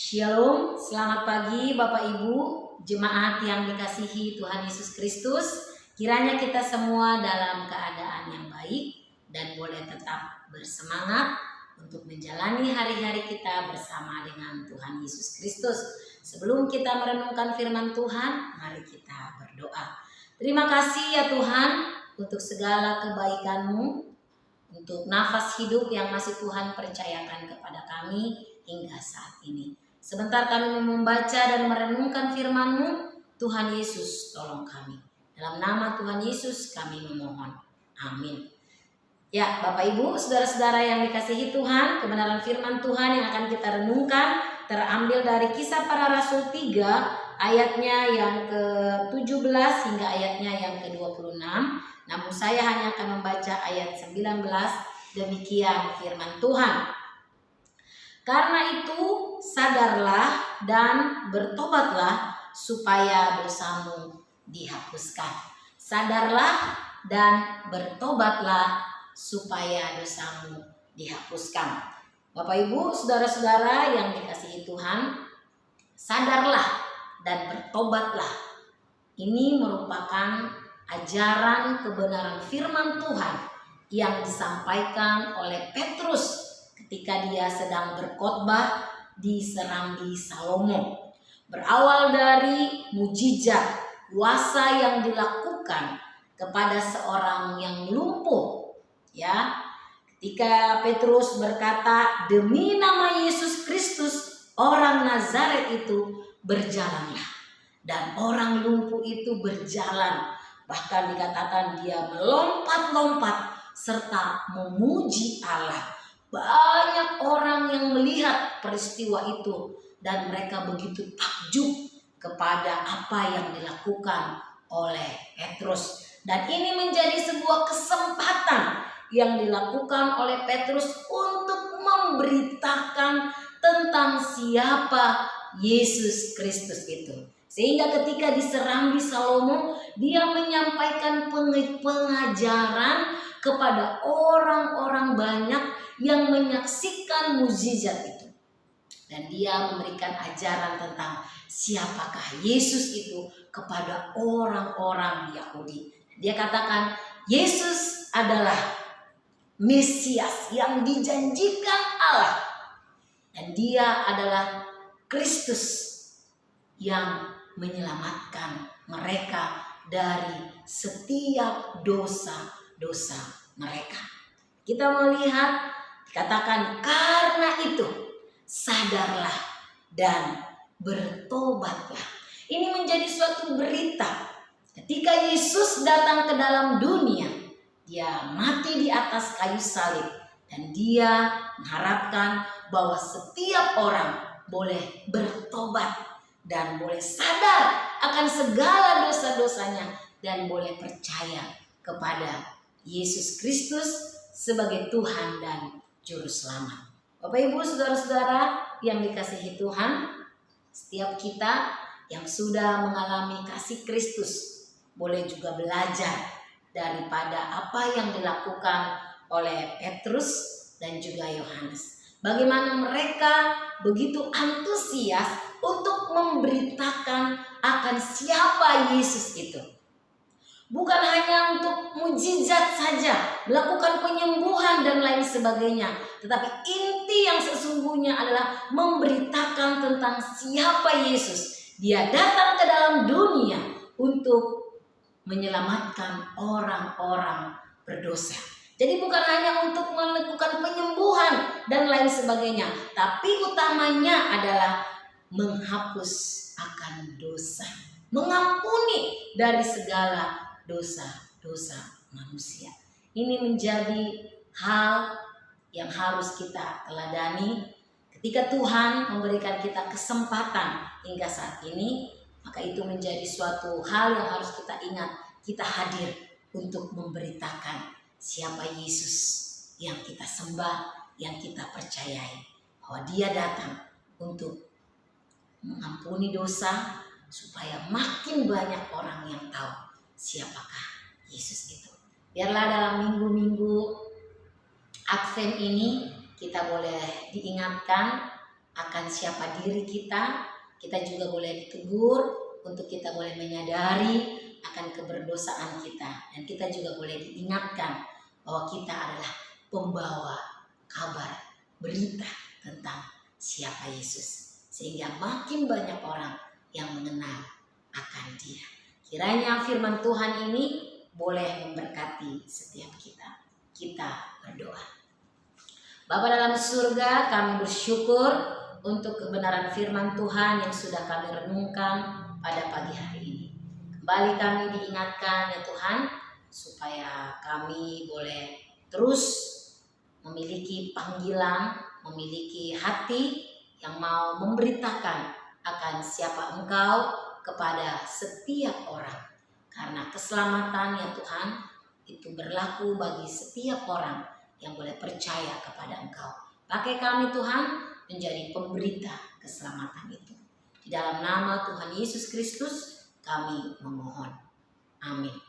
Shalom, selamat pagi Bapak Ibu, jemaat yang dikasihi Tuhan Yesus Kristus. Kiranya kita semua dalam keadaan yang baik dan boleh tetap bersemangat untuk menjalani hari-hari kita bersama dengan Tuhan Yesus Kristus. Sebelum kita merenungkan firman Tuhan, mari kita berdoa. Terima kasih ya Tuhan untuk segala kebaikan-Mu, untuk nafas hidup yang masih Tuhan percayakan kepada kami hingga saat ini. Sebentar kami membaca dan merenungkan firman-Mu, Tuhan Yesus tolong kami. Dalam nama Tuhan Yesus kami memohon. Amin. Ya Bapak Ibu, saudara-saudara yang dikasihi Tuhan, kebenaran firman Tuhan yang akan kita renungkan terambil dari Kisah Para Rasul 3 ayatnya yang ke-17 hingga ayatnya yang ke-26. Namun saya hanya akan membaca ayat 19. Demikian firman Tuhan. Karena itu sadarlah dan bertobatlah supaya dosamu dihapuskan. Sadarlah dan bertobatlah supaya dosamu dihapuskan. Bapak Ibu, saudara-saudara yang dikasihi Tuhan, sadarlah dan bertobatlah. Ini merupakan ajaran kebenaran firman Tuhan yang disampaikan oleh Petrus ketika dia sedang berkhotbah di Serambi Salomo. Berawal dari mujizat kuasa yang dilakukan kepada seorang yang lumpuh, ya. Ketika Petrus berkata, "Demi nama Yesus Kristus, orang Nazaret itu, berjalanlah." Dan orang lumpuh itu berjalan. Bahkan dikatakan dia melompat-lompat serta memuji Allah. Banyak orang yang melihat peristiwa itu dan mereka begitu takjub kepada apa yang dilakukan oleh Petrus. Dan ini menjadi sebuah kesempatan yang dilakukan oleh Petrus untuk memberitakan tentang siapa Yesus Kristus itu. Sehingga ketika di Serambi Salomo, dia menyampaikan pengajaran kepada orang-orang banyak yang menyaksikan mukjizat itu. Dan dia memberikan ajaran tentang siapakah Yesus itu kepada orang-orang Yahudi. Dia katakan Yesus adalah Mesias yang dijanjikan Allah. Dan dia adalah Kristus yang menyelamatkan mereka dari setiap dosa-dosa mereka. Kita melihat dikatakan karena itu sadarlah dan bertobatlah. Ini menjadi suatu berita. Ketika Yesus datang ke dalam dunia, dia mati di atas kayu salib dan dia mengharapkan bahwa setiap orang boleh bertobat dan boleh sadar akan segala dosa-dosanya dan boleh percaya kepada Yesus Kristus sebagai Tuhan dan Juru Selamat. Bapak Ibu, saudara-saudara yang dikasihi Tuhan, setiap kita yang sudah mengalami kasih Kristus boleh juga belajar daripada apa yang dilakukan oleh Petrus dan juga Yohanes. Bagaimana mereka begitu antusias untuk memberitakan akan siapa Yesus itu. Bukan hanya untuk mukjizat saja, melakukan penyembuhan dan lain sebagainya. Tetapi inti yang sesungguhnya adalah memberitakan tentang siapa Yesus. Dia datang ke dalam dunia untuk menyelamatkan orang-orang berdosa. Jadi bukan hanya untuk melakukan penyembuhan dan lain sebagainya. Tapi utamanya adalah menghapus akan dosa. Mengampuni dari segala dosa-dosa manusia. Ini menjadi hal yang harus kita teladani. Ketika Tuhan memberikan kita kesempatan hingga saat ini, maka itu menjadi suatu hal yang harus kita ingat. Kita hadir untuk memberitakan siapa Yesus yang kita sembah, yang kita percayai. Bahwa dia datang untuk mengampuni dosa supaya makin banyak orang yang tahu siapakah Yesus itu. Biarlah dalam minggu-minggu Advent ini kita boleh diingatkan akan siapa diri kita. Kita juga boleh ditegur untuk kita boleh menyadari akan keberdosaan kita. Dan kita juga boleh diingatkan bahwa kita adalah pembawa kabar, berita tentang siapa Yesus. Sehingga makin banyak orang yang mengenal akan Dia. Kiranya firman Tuhan ini boleh memberkati setiap kita. Kita berdoa. Bapa dalam surga, kami bersyukur untuk kebenaran firman Tuhan yang sudah kami renungkan pada pagi hari ini. Kembali kami diingatkan ya Tuhan, supaya kami boleh terus memiliki panggilan, memiliki hati yang mau memberitakan akan siapa Engkau kepada setiap orang. Karena keselamatan ya Tuhan, itu berlaku bagi setiap orang yang boleh percaya kepada Engkau. Pakai kami Tuhan, menjadi pemberita keselamatan itu. Di dalam nama Tuhan Yesus Kristus kami memohon. Amin.